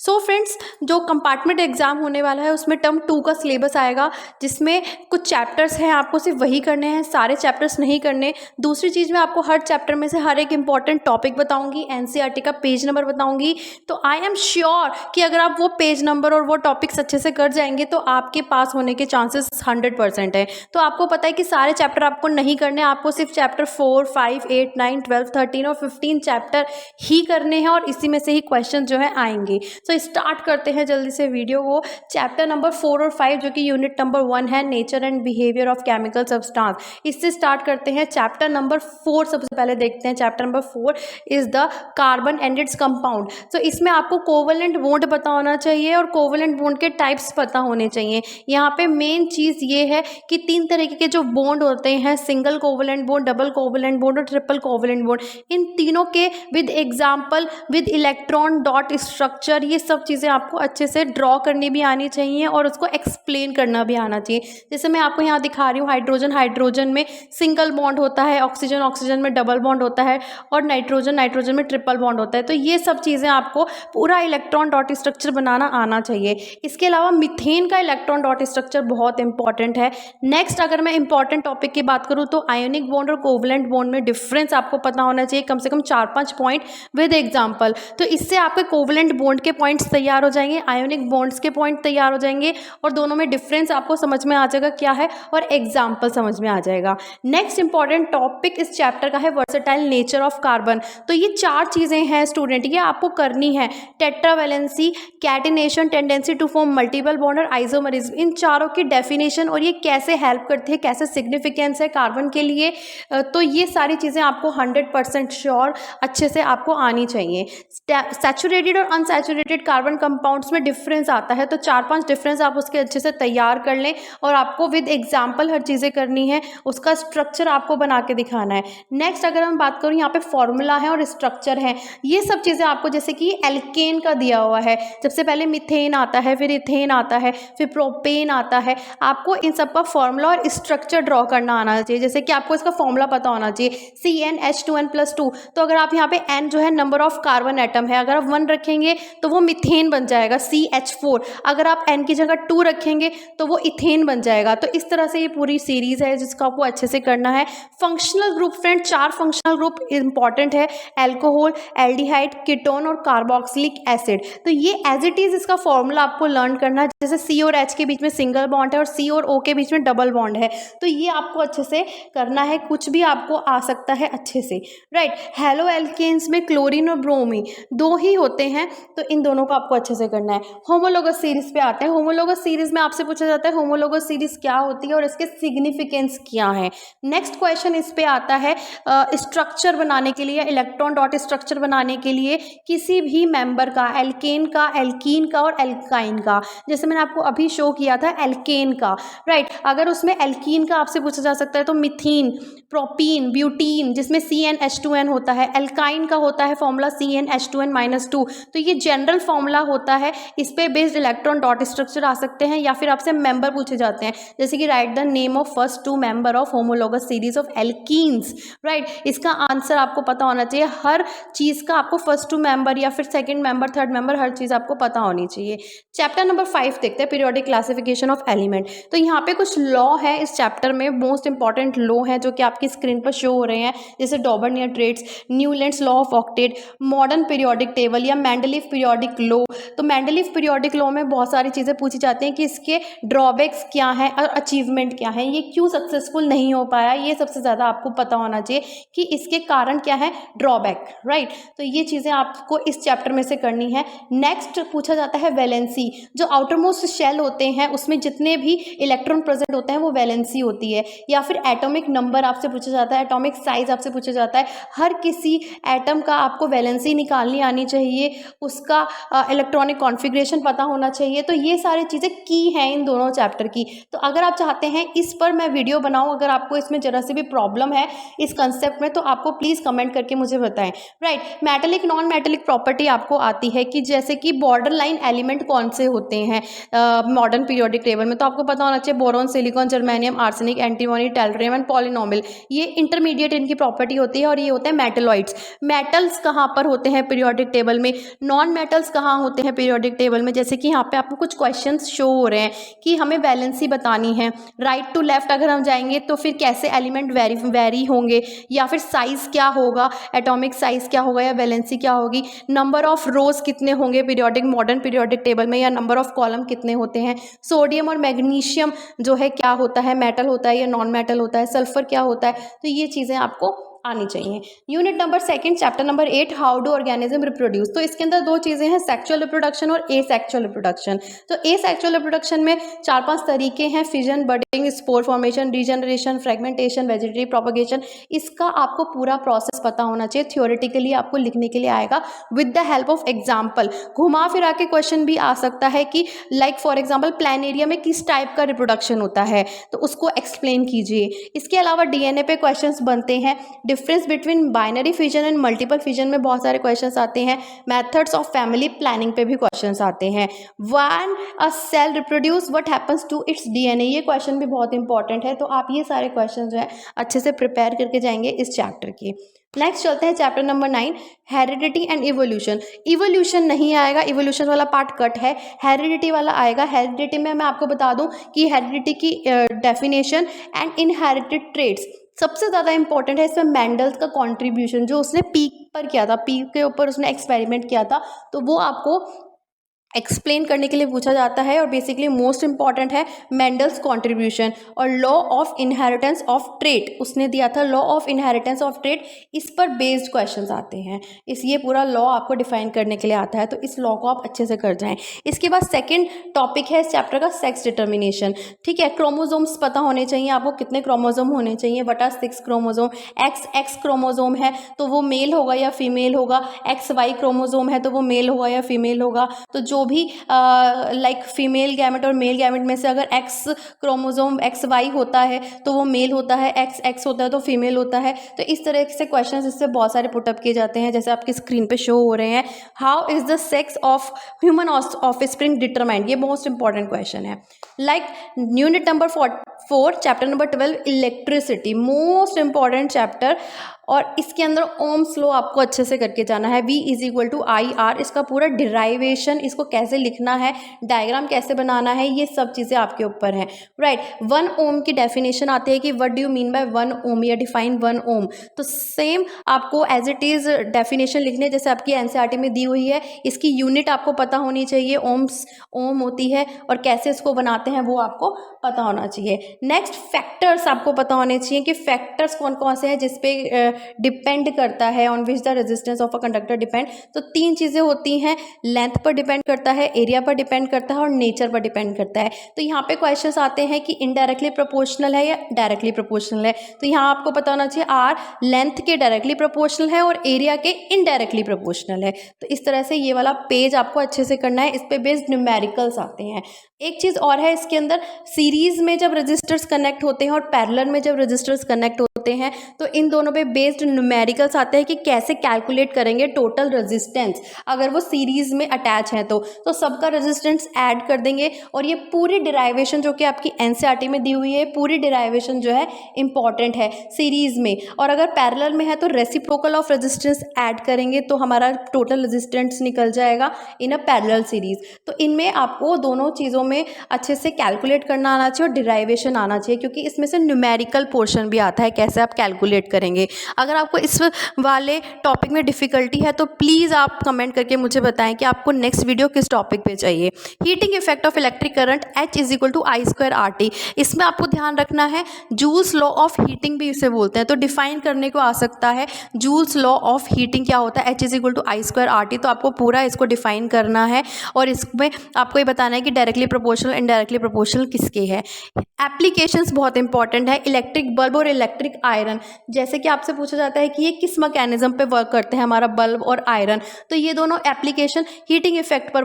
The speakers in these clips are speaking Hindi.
सो फ्रेंड्स, जो कंपार्टमेंट एग्ज़ाम होने वाला है उसमें टर्म 2 का सिलेबस आएगा, जिसमें कुछ चैप्टर्स हैं, आपको सिर्फ वही करने हैं, सारे चैप्टर्स नहीं करने। दूसरी चीज़, मैं आपको हर चैप्टर में से हर एक इंपॉर्टेंट टॉपिक बताऊंगी, एनसीईआरटी का पेज नंबर बताऊंगी। तो आई एम श्योर कि अगर आप वो पेज नंबर और वो टॉपिक्स अच्छे से कर जाएंगे तो आपके पास होने के चांसेस 100% है। तो आपको पता है कि सारे चैप्टर आपको नहीं करने, आपको सिर्फ चैप्टर 4, 5, 8, 9, 12, 13 और 15 चैप्टर ही करने हैं और इसी में से ही क्वेश्चन जो है आएंगे। तो स्टार्ट करते हैं जल्दी से वीडियो को। चैप्टर नंबर 4 और 5 जो कि यूनिट नंबर 1 है, nature and behaviour of chemical substance, इससे स्टार्ट करते हैं। चैप्टर नंबर 4 सबसे पहले देखते हैं। Chapter number 4 is the carbon and its compound. तो इसमें आपको कोवलेंट बॉन्ड पता होना चाहिए और कोवलेंट बॉन्ड के टाइप्स पता होने चाहिए। यहाँ पे मेन चीज़ ये है कि 3 तरीके के जो बॉन्ड होते हैं, single covalent bond, double covalent bond और ट्रिपल कोवलेंट बॉन्ड, इन तीनों के with example, with electron dot structure, ये सब चीज़ें आपको अच्छे से ड्रॉ करनी भी आनी चाहिए और उसको एक्सप्लेन करना भी आना चाहिए। जैसे मैं आपको यहाँ दिखा रही हूँ, हाइड्रोजन हाइड्रोजन में सिंगल बॉन्ड होता है, ऑक्सीजन ऑक्सीजन में डबल बॉन्ड होता है और नाइट्रोजन नाइट्रोजन में ट्रिपल बॉन्ड होता है। तो ये सब चीज़ें आपको पूरा इलेक्ट्रॉन डॉट स्ट्रक्चर बनाना आना चाहिए। इसके अलावा मीथेन का इलेक्ट्रॉन डॉट स्ट्रक्चर बहुत इंपॉर्टेंट है। नेक्स्ट, अगर मैं इंपॉर्टेंट टॉपिक की बात करूँ तो आयोनिक बॉन्ड और कोवलेंट बॉन्ड में डिफरेंस आपको पता होना चाहिए, कम से कम 4-5 पॉइंट विद एग्जाम्पल। तो इससे आपके कोवलेंट बॉन्ड के पॉइंट्स तैयार हो जाएंगे, आयोनिक बॉन्ड्स के पॉइंट तैयार हो जाएंगे और दोनों में डिफरेंस आपको समझ में आ जाएगा क्या है और एग्जाम्पल समझ में आ जाएगा। नेक्स्ट इंपॉर्टेंट टॉपिक इस चैप्टर का है वर्सेटाइल नेचर ऑफ कार्बन। तो ये 4 चीज़ें हैं स्टूडेंट, ये आपको करनी है। Tetravalency, catenation, tendency to form multiple bond और आइसोमरिज्म, इन चारों की डेफिनेशन और ये कैसे हेल्प करती है, कैसे सिग्निफिकेंस है कार्बन के लिए। तो ये सारी चीज़ें आपको 100% श्योर अच्छे से आपको आनी चाहिए। सैचुरेटेड और अनसैचुरेटेड कार्बन कंपाउंड्स में डिफरेंस आता है, तो 4-5 डिफरेंस आप उसके अच्छे से तैयार कर लें और आपको विद एग्जाम्पल हर चीज़ें करनी है, उसका स्ट्रक्चर आपको बना के दिखाना है। नेक्स्ट, अगर हम बात करूँ, यहाँ पे फॉर्मूला है और स्ट्रक्चर है, ये सब चीज़ें आपको, जैसे कि एल्केन का दिया हुआ है, सबसे पहले मीथेन आता है, फिर इथेन आता है, फिर प्रोपेन आता है। आपको इन सब का फॉर्मूला और स्ट्रक्चर ड्रॉ करना आना चाहिए। जैसे कि आपको इसका फॉर्मूला पता होना चाहिए, CnH2n+2। तो अगर आप यहाँ पे n जो है नंबर ऑफ कार्बन एटम है, अगर आप 1 रखेंगे तो वो मीथेन बन जाएगा, CH4। अगर आप n की जगह 2 रखेंगे तो वो इथेन बन जाएगा। तो इस तरह से ये पूरी सीरीज है जिसको आपको अच्छे से करना है। Functional group friend, 4 functional group important है, एल्कोहल, एल्डिहाइड, कीटोन और कार्बोक्सिलिक एसिड। तो ये एज इट इज इसका फॉर्मूला आपको लर्न करना है। जैसे C और H के बीच में सिंगल बॉन्ड है और C और O के बीच में डबल बॉन्ड है, तो ये आपको अच्छे से करना है, कुछ भी आपको आ सकता है अच्छे से, राइट। हेलो एल्केन्स में क्लोरीन और ब्रोमीन 2 ही होते हैं, तो इन दोनों को आपको अच्छे से करना है। होमोलोगस सीरीज पे आते हैं। होमोलोगस सीरीज में आपसे पूछा जाता है होमोलोगस सीरीज क्या होती है और इसके सिग्निफिकेंस क्या है। नेक्स्ट क्वेश्चन इस पे आता है स्ट्रक्चर बनाने के लिए, इलेक्ट्रॉन डॉट स्ट्रक्चर बनाने के लिए किसी भी मेंबर का, एल्केन का, एल्कीन का और एल्काइन का। जैसे मैंने आपको अभी शो किया था एल्केन का, राइट। अगर उसमें एल्कीन का आपसे पूछा जा सकता है तो मिथीन, प्रोपीन, ब्यूटीन, जिसमें CnH2n होता है। एल्काइन का होता है फॉर्मूला CnH2n-2। तो ये जनरल फॉर्मूला होता है, इस पे बेस्ड इलेक्ट्रॉन डॉट स्ट्रक्चर आ सकते हैं या फिर आपसे मेंबर पूछे जाते हैं, जैसे कि right the name of first 2 member of homologous series of alkenes, right. इसका आंसर आपको पता होना चाहिए। हर चीज़ का आपको फर्स्ट 2 मेंबर या फिर सेकंड मेंबर, थर्ड मेंबर, हर चीज़ आपको पता होनी चाहिए। चैप्टर नंबर 5 देखते हैं, पीरियोडिक क्लासिफिकेशन ऑफ एलिमेंट। तो यहाँ पे कुछ लॉ है इस चैप्टर में, मोस्ट इंपॉर्टेंट लॉ है जो कि आपकी स्क्रीन पर शो हो रहे हैं, जैसे डॉबर्नियर-ट्रेट्स, Newlands law of octet, modern periodic table या मेंडलीव पीरियोडिक लॉ। तो मेंडलीव पीरियोडिक लॉ में बहुत सारी चीज़ें पूछी जाती हैं कि इसके ड्रॉबैक्स क्या हैं और अचीवमेंट क्या है, ये क्यों सक्सेसफुल नहीं हो पाया, ये सबसे ज़्यादा आपको पता होना चाहिए कि इसके कारण क्या है, ड्रॉबैक, राइट। तो ये चीज़ें आपको इस चैप्टर में से करनी है। नेक्स्ट पूछा जाता है वैलेंसी। जो आउटर मोस्ट शेल होते हैं उसमें जितने भी इलेक्ट्रॉन प्रेजेंट होते हैं वो वैलेंसी होती है। या फिर एटॉमिक नंबर आपसे पूछा जाता है, एटॉमिक साइज आपसे पूछा जाता है। हर किसी एटम का आपको वैलेंसी निकालनी आनी चाहिए, उसका इलेक्ट्रॉनिक कॉन्फ़िगरेशन पता होना चाहिए। तो ये सारी चीज़ें की हैं इन दोनों चैप्टर की। तो अगर आप चाहते हैं इस पर मैं वीडियो बनाऊँ, अगर आपको इसमें ज़रा सी भी प्रॉब्लम है इस कंसेप्ट में, तो आपको प्लीज़ कमेंट करके मुझे बताएं, right. Metallic non metallic property आपको आती है कि जैसे कि बॉर्डर लाइन एलिमेंट कौन से होते हैं मॉडर्न पीरियोडिक टेबल में, तो आपको पता होना चाहिए boron, silicon, germanium, arsenic, antimony, tellurium and polynomial. ये इंटरमीडिएट इनकी प्रॉपर्टी होती है और ये होते हैं मेटलॉइड्स। मेटल्स कहाँ पर होते हैं पीरियोडिक टेबल में, नॉन मेटल्स कहाँ होते हैं पीरियोडिक टेबल में, जैसे कि यहाँ पे आपको कुछ क्वेश्चंस शो हो रहे हैं कि हमें वैलेंसी बतानी है। राइट टू लेफ्ट अगर हम जाएंगे तो फिर कैसे एलिमेंट वेरी होंगे, या फिर साइज़ क्या होगा, एटॉमिक साइज़ क्या होगा या वैलेंसी क्या होगी, नंबर ऑफ रोज कितने होंगे पीरियोडिक मॉडर्न पीरियोडिक टेबल में, या नंबर ऑफ कॉलम कितने होते हैं, सोडियम और मैग्नीशियम जो है क्या होता है, मेटल होता है या नॉन मेटल होता है, सल्फर क्या होता है, तो ये चीज़ें आपको आनी चाहिए। Unit number 2 chapter number 8 how do organism reproduce. तो इसके अंदर दो चीज़ें हैं, सेक्सुअल रिप्रोडक्शन और एसेक्सुअल रिप्रोडक्शन। तो एसेक्सुअल रिप्रोडक्शन में 4-5 तरीके हैं, fission, budding, spore formation, regeneration, fragmentation, vegetative propagation. इसका आपको पूरा प्रोसेस पता होना चाहिए, थियोरेटिकली आपको लिखने के लिए आएगा with the help of example. घुमा फिरा के क्वेश्चन भी आ सकता है कि like for example plan area में किस टाइप का रिप्रोडक्शन होता है, तो उसको एक्सप्लेन कीजिए। इसके अलावा डीएनए पे क्वेश्चंस बनते हैं, difference between binary fission and multiple fission में बहुत सारे क्वेश्चंस आते हैं, मेथड्स ऑफ फैमिली प्लानिंग पे भी क्वेश्चंस आते हैं। When a cell reproduce what happens to its DNA, ये क्वेश्चन भी बहुत इंपॉर्टेंट है। तो आप ये सारे क्वेश्चन जो है अच्छे से प्रिपेयर करके जाएंगे इस चैप्टर के। नेक्स्ट चलते हैं chapter number 9 heredity and evolution. Evolution नहीं आएगा, इवोल्यूशन वाला पार्ट कट है, हेरिडिटी वाला आएगा। हेरिडिटी में मैं आपको बता दूं कि हेरिडिटी की डेफिनेशन एंड इनहेरिटेड ट्रेट्स सबसे ज़्यादा इंपॉर्टेंट है। इसमें मेंडल्स का कंट्रीब्यूशन जो उसने पीक पर किया था, पीक के ऊपर उसने एक्सपेरिमेंट किया था, तो वो आपको एक्सप्लेन करने के लिए पूछा जाता है। और बेसिकली मोस्ट इंपॉर्टेंट है मेंडल्स कंट्रीब्यूशन और law of inheritance of trait, उसने दिया था law of inheritance of trait, इस पर बेस्ड क्वेश्चंस आते हैं। ये पूरा लॉ आपको डिफाइन करने के लिए आता है, तो इस लॉ को आप अच्छे से कर जाएं। इसके बाद सेकंड टॉपिक है इस चैप्टर का सेक्स डिटर्मिनेशन। ठीक है, क्रोमोजोम्स पता होने चाहिए आपको, कितने क्रोमोजोम होने चाहिए, बटा 6 क्रोमोजोम। एक्स क्रोमोजोम है तो वो मेल होगा या फीमेल होगा, XY क्रोमोजोम है तो वो मेल होगा या फीमेल होगा। तो जो भी लाइक फीमेल गैमेट और मेल गैमेट में से अगर एक्स क्रोमोजोम XY होता है तो वो मेल होता है, XX होता है तो फीमेल होता है। तो इस तरह से क्वेश्चंस इससे बहुत सारे पुटअप किए जाते हैं, जैसे आपकी स्क्रीन पे शो हो रहे हैं। How is the sex of human offspring determined, ये मोस्ट इंपॉर्टेंट क्वेश्चन है। Like unit number 4 chapter number 12 electricity, most important chapter, और इसके अंदर ओम्स लॉ आपको अच्छे से करके जाना है। V = IR, इसका पूरा डिराइवेशन, इसको कैसे लिखना है, डायग्राम कैसे बनाना है, ये सब चीज़ें आपके ऊपर हैं। राइट, 1 ओम की डेफिनेशन आती है कि what do you mean by 1 ओम, या डिफाइन 1 ओम। तो सेम आपको एज इट इज़ डेफिनेशन लिखने जैसे आपकी NCERT में दी हुई है। इसकी यूनिट आपको पता होनी चाहिए, ओम होती है और कैसे इसको बनाते हैं वो आपको पता होना चाहिए। नेक्स्ट फैक्टर्स आपको पता होने चाहिए कि फैक्टर्स कौन कौन से हैं जिसपे डिपेंड करता है, on which the resistance of a conductor depend. तो 3 चीज़ें होती हैं, लेंथ पर डिपेंड करता है, एरिया पर डिपेंड करता है और नेचर पर डिपेंड करता है। तो यहाँ पे क्वेश्चंस आते हैं कि इनडायरेक्टली प्रोपोर्शनल है या डायरेक्टली प्रोपोर्शनल है। तो यहाँ आपको पता होना चाहिए R लेंथ के डायरेक्टली प्रोपोर्शनल है और एरिया के इनडायरेक्टली प्रोपोर्शनल है। तो इस तरह से ये वाला पेज आपको अच्छे से करना है, इस पे बेस्ड न्यूमेरिकल्स आते हैं। एक चीज़ और है इसके अंदर, सीरीज़ में जब रजिस्टर्स कनेक्ट होते हैं और पैरेलल में जब रजिस्टर्स कनेक्ट होते हैं तो इन दोनों पे बेस्ड न्यूमेरिकल्स आते हैं कि कैसे कैलकुलेट करेंगे टोटल रेजिस्टेंस अगर वो सीरीज़ में अटैच है तो सबका रेजिस्टेंस ऐड कर देंगे। और ये पूरी डिराइवेशन जो कि आपकी NCERT में दी हुई है, पूरी डिराइवेशन जो है इंपॉर्टेंट है सीरीज़ में। और अगर पैरेलल में है तो रेसिप्रोकल ऑफ रेजिस्टेंस ऐड करेंगे तो हमारा टोटल रेजिस्टेंस निकल जाएगा इन अ पैरेलल सीरीज़। तो इनमें आपको दोनों चीज़ों में अच्छे से कैलकुलेट करना आना चाहिए और डिराइवेशन आना चाहिए, क्योंकि इसमें से न्यूमेरिकल पोर्शन भी आता है कैसे आप कैलकुलेट करेंगे। अगर आपको इस वाले टॉपिक में डिफ़िकल्टी है तो प्लीज़ आप कमेंट करके मुझे बताएं कि आपको नेक्स्ट वीडियो किस टॉपिक पे चाहिए। Heating effect of electric current H = I²RT, इसमें आपको ध्यान रखना है जूल्स लॉ ऑफ हीटिंग भी इसे बोलते हैं, तो डिफाइन करने को आ सकता है जूल्स लॉ ऑफ हीटिंग क्या होता है, H = I²RT। तो आपको पूरा इसको डिफाइन करना है और इसमें आपको ये बताना है कि डायरेक्टली प्रोपोर्शनल इनडायरेक्टली प्रोपोर्शनल किसके है। एप्लीकेशंस बहुत इंपॉर्टेंट है, इलेक्ट्रिक बल्ब और इलेक्ट्रिक आयरन, जैसे कि आपसे पूछा जाता है कि ये किस मैकेनिज्म पे वर्क करते हैं, हमारा बल्ब और आयरन, तो ये दोनों एप्लीकेशन हीटिंग इफेक्ट पर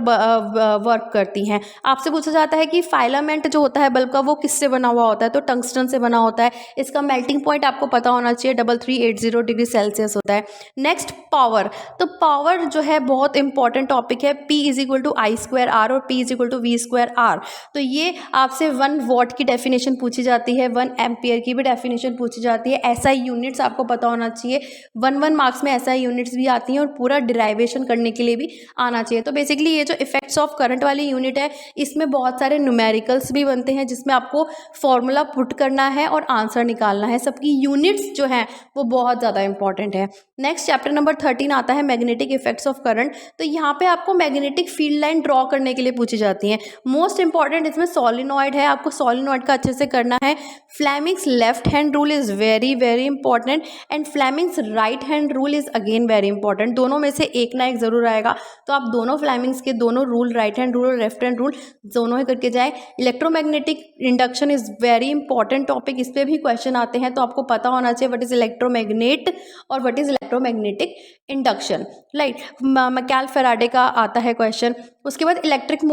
वर्क करती हैं। आपसे पूछा जाता है कि फाइलामेंट जो होता है बल्ब का वो किससे बना हुआ होता है, तो टंगस्टन से बना होता है। इसका मेल्टिंग पॉइंट आपको पता होना चाहिए 3380 डिग्री सेल्सियस होता है। नेक्स्ट पावर, तो पावर जो है बहुत इंपॉर्टेंट टॉपिक है, P = I²R और P = V²R। तो ये आपसे 1 वॉट की डेफिनेशन पूछी जाती है, 1 एम्पियर की भी डेफिनेशन पूछी जाती है। SI यूनिट्स आपको पता पता होना चाहिए। 1 मार्क्स में SI यूनिट्स भी आती हैं और पूरा डिराइवेशन करने के लिए भी आना चाहिए। तो बेसिकली ये जो इफेक्ट्स ऑफ करंट वाली यूनिट है, इसमें बहुत सारे न्यूमेरिकल्स भी बनते हैं जिसमें आपको फॉर्मूला पुट करना है और आंसर निकालना है। सबकी यूनिट्स जो हैं वो बहुत ज़्यादा इंपॉर्टेंट है। नेक्स्ट चैप्टर नंबर 13 आता है मैग्नेटिक इफेक्ट्स ऑफ करंट। तो यहाँ पे आपको मैग्नेटिक फील्ड लाइन ड्रॉ करने के लिए पूछी जाती हैं। मोस्ट इंपॉर्टेंट इसमें सोलिनॉइड है, आपको सोलिनॉइड का अच्छे से करना है। Fleming's left hand rule is very very important and Fleming's right hand rule is again very important. दोनों में से एक ना एक ज़रूर आएगा, तो आप दोनों फ्लेमिंग्स के दोनों रूल, राइट हैंड रूल और लेफ्ट हैंड रूल, दोनों ही करके जाए। Electromagnetic induction is very important topic, इस पर भी क्वेश्चन आते हैं, तो आपको पता होना चाहिए व्हाट इज़ इलेक्ट्रोमैग्नेट और what is electromagnetic induction, right. Michael Faraday का आता है क्वेश्चन। उसके बाद इलेक्ट्रिक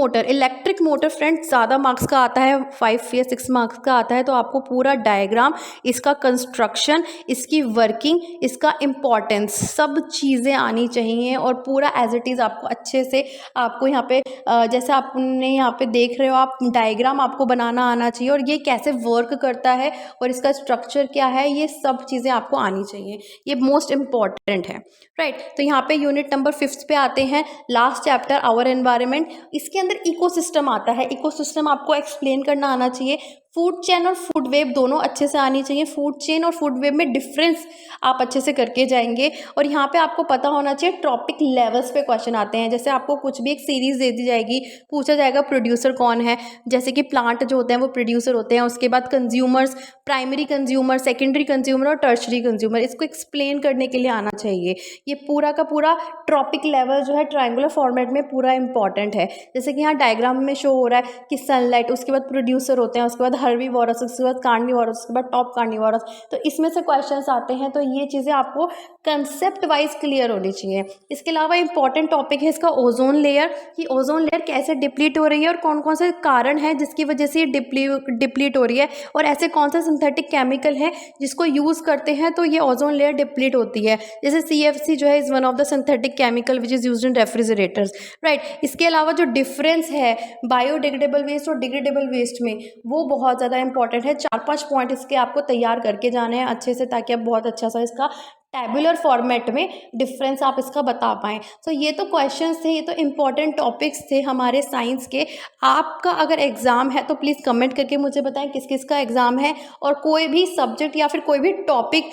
मोटर फ्रेंड्स ज़्यादा मार्क्स का आता है, 5 या 6 मार्क्स का आता है। तो आपको पूरा डायग्राम, इसका कंस्ट्रक्शन, इसकी वर्किंग, इसका इम्पॉर्टेंस, सब चीज़ें आनी चाहिए और पूरा एज इट इज़ आपको अच्छे से, आपको यहाँ पे जैसे आपने यहाँ पे देख रहे हो आप, डायग्राम आपको बनाना आना चाहिए और ये कैसे वर्क करता है और इसका स्ट्रक्चर क्या है, ये सब चीज़ें आपको आनी चाहिए। ये मोस्ट इम्पॉर्टेंट है, राइट। तो यहाँ पे यूनिट नंबर 5 पे आते हैं, लास्ट चैप्टर आवर एनवायरनमेंट। इसके अंदर इकोसिस्टम आता है। इकोसिस्टम आपको एक्सप्लेन करना आना चाहिए। फूड चेन और फूड वेब दोनों अच्छे से आनी चाहिए। फूड चेन और फूड वेब में डिफरेंस आप अच्छे से करके जाएंगे। और यहाँ पे आपको पता होना चाहिए ट्रॉपिक लेवल्स पे क्वेश्चन आते हैं। जैसे आपको कुछ भी एक सीरीज दे दी जाएगी, पूछा जाएगा प्रोड्यूसर कौन है, जैसे कि प्लांट जो होते हैं वो प्रोड्यूसर होते हैं। उसके बाद consumers, primary consumer, secondary consumer और टर्शरी कंज्यूमर, इसको एक्सप्लेन करने के लिए आना चाहिए। ये पूरा का पूरा ट्रॉपिक लेवल जो है ट्रायंगुलर फॉर्मेट में पूरा इंपॉर्टेंट है। जैसे कि यहाँ डायग्राम में शो हो रहा है कि सनलाइट, उसके बाद प्रोड्यूसर होते हैं, उसके बाद हर्बीवोरस, उसके बाद कार्निवोरस, उसके बाद टॉप कार्निवोरस। तो इसमें से क्वेश्चंस आते हैं। तो ये चीज़ें आपको कंसेप्ट वाइज क्लियर होनी चाहिए। इसके अलावा इंपॉर्टेंट टॉपिक है इसका ओजोन लेयर, कि ओजोन लेयर कैसे डिप्लीट हो रही है और कौन कौन से कारण हैं जिसकी वजह से ये डिप्लीट हो रही है, और ऐसे कौन से सिंथेटिक केमिकल हैं जिसको यूज़ करते हैं तो ये ओजोन लेयर डिप्लीट होती है। जैसे CFC जो है is one of the synthetic chemical which is used in refrigerators, right. इसके अलावा जो डिफरेंस है बायोडिग्रेडेबल वेस्ट और डिग्रेडेबल वेस्ट में, वो बहुत ज़्यादा इंपॉर्टेंट है। 4-5 पॉइंट इसके आपको तैयार करके जाने हैं अच्छे से, ताकि आप बहुत अच्छा सा इसका टैबुलर फॉर्मेट में डिफरेंस आप इसका बता पाएँ। तो ये तो क्वेश्चंस थे, ये तो इम्पॉर्टेंट टॉपिक्स थे हमारे साइंस के। आपका अगर एग्ज़ाम है तो प्लीज़ कमेंट करके मुझे बताएं किस किस का एग्ज़ाम है, और कोई भी सब्जेक्ट या फिर कोई भी टॉपिक